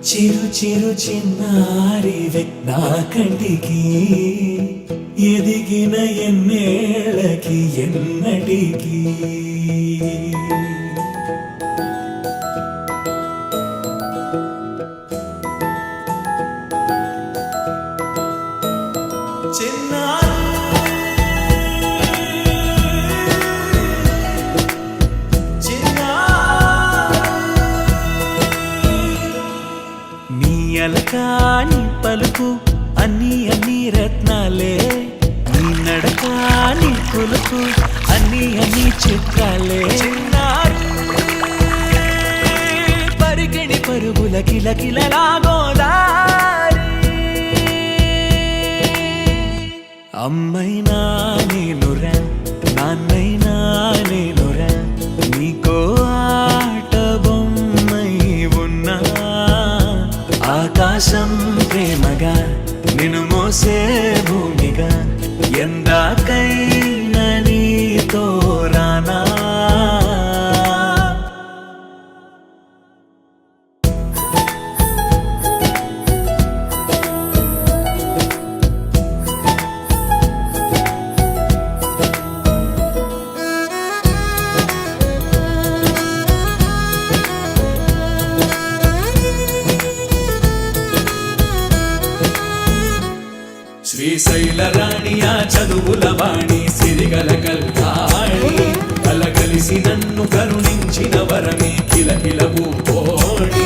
చిరు చిరు చిన్నారివే నా కంటికి ఎదిగిన ఎన్నేళ్ళకి ఎన్నటికి అలకాని పలుకు అన్ని అన్ని రత్నాలే నీ నడకాని పులుకు అన్ని అన్ని చిత్రాలే పరిగిణి పరుగుల కిలకిలలాగోదారి అమ్మైనా నేనురా నాన్నైనా నేనురా నీకో ఆట బొమ్మై ఉన్నా ఆకాశం ప్రేమగా నిన్ను మోసే భూమిగా ఎందాకైనా నీతో రానా శ్రీశైల రాణియా చదువుల వాణి సిరిగల కల్కాణి కలగలిసి నన్ను కరుణించిన వరమే కిలకిల భూకోణి